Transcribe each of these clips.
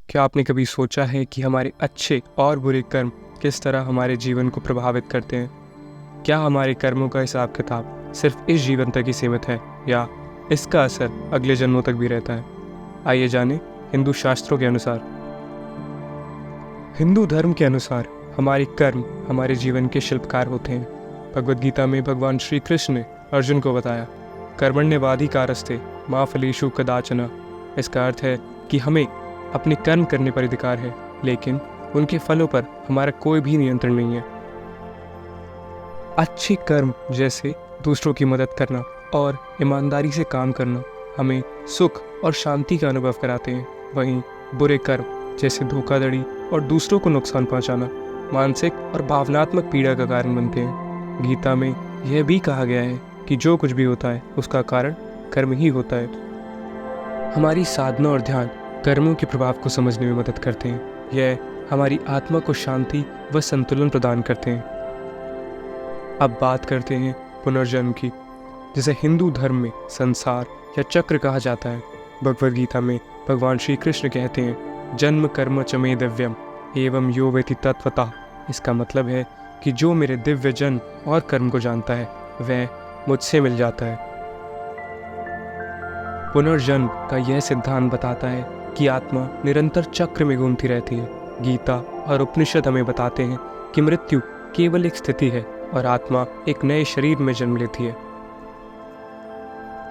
क्या आपने कभी सोचा है कि हमारे अच्छे और बुरे कर्म किस तरह हमारे जीवन को प्रभावित करते हैं? क्या हमारे कर्मों का हिसाब किताब सिर्फ इस जीवन तक ही सीमित है या इसका असर अगले जन्मों तक भी रहता है? आइए जानें हिंदू शास्त्रों के अनुसार। हिंदू धर्म के अनुसार हमारे कर्म हमारे जीवन के शिल्पकार होते हैं। भगवद गीता में भगवान श्री कृष्ण ने अर्जुन को बताया, कर्मण्येवाधिकारस्ते मा फलेषु कदाचन। इसका अर्थ है कि हमें अपने कर्म करने पर अधिकार है, लेकिन उनके फलों पर हमारा कोई भी नियंत्रण नहीं है। अच्छे कर्म जैसे दूसरों की मदद करना और ईमानदारी से काम करना हमें सुख और शांति का अनुभव कराते हैं। वहीं बुरे कर्म जैसे धोखाधड़ी और दूसरों को नुकसान पहुंचाना मानसिक और भावनात्मक पीड़ा का कारण बनते हैं। गीता में यह भी कहा गया है कि जो कुछ भी होता है उसका कारण कर्म ही होता है। हमारी साधना और ध्यान कर्मों के प्रभाव को समझने में मदद करते हैं। यह हमारी आत्मा को शांति व संतुलन प्रदान करते हैं। अब बात करते हैं पुनर्जन्म की, जिसे हिंदू धर्म में संसार या चक्र कहा जाता है। भगवद गीता में भगवान श्री कृष्ण कहते हैं, जन्म कर्म च मे दिव्यम एवं यो वेति तत्वतः। इसका मतलब है कि जो मेरे दिव्य जन्म और कर्म को जानता है वह मुझसे मिल जाता है। पुनर्जन्म का यह सिद्धांत बताता है कि आत्मा निरंतर चक्र में घूमती रहती है। गीता और उपनिषद हमें बताते हैं कि मृत्यु केवल एक स्थिति है और आत्मा एक नए शरीर में जन्म लेती है।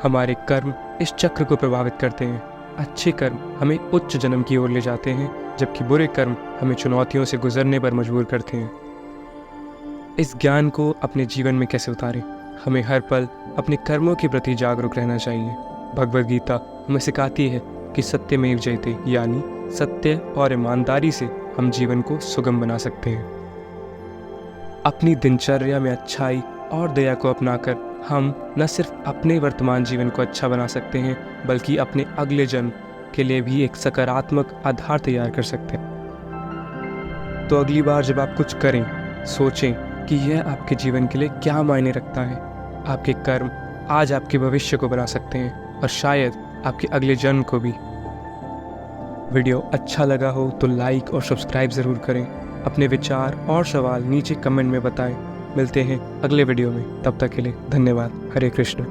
हमारे कर्म इस चक्र को प्रभावित करते हैं। अच्छे कर्म हमें उच्च जन्म की ओर ले जाते हैं, जबकि बुरे कर्म हमें चुनौतियों से गुजरने पर मजबूर करते हैं। इस ज्ञान को अपने जीवन में कैसे उतारें? हमें हर पल अपने कर्मों के प्रति जागरूक रहना चाहिए। भगवद गीता हमें सिखाती है कि सत्यमेव जयते, यानी सत्य और ईमानदारी से हम जीवन को सुगम बना सकते हैं। अपनी दिनचर्या में अच्छाई और दया को अपनाकर हम न सिर्फ अपने वर्तमान जीवन को अच्छा बना सकते हैं, बल्कि अपने अगले जन्म के लिए भी एक सकारात्मक आधार तैयार कर सकते हैं। तो अगली बार जब आप कुछ करें, सोचें कि यह आपके जीवन के लिए क्या मायने रखता है। आपके कर्म आज आपके भविष्य को बना सकते हैं और शायद आपके अगले जन्म को भी। वीडियो अच्छा लगा हो तो लाइक और सब्सक्राइब ज़रूर करें। अपने विचार और सवाल नीचे कमेंट में बताएं। मिलते हैं अगले वीडियो में, तब तक के लिए धन्यवाद। हरे कृष्ण।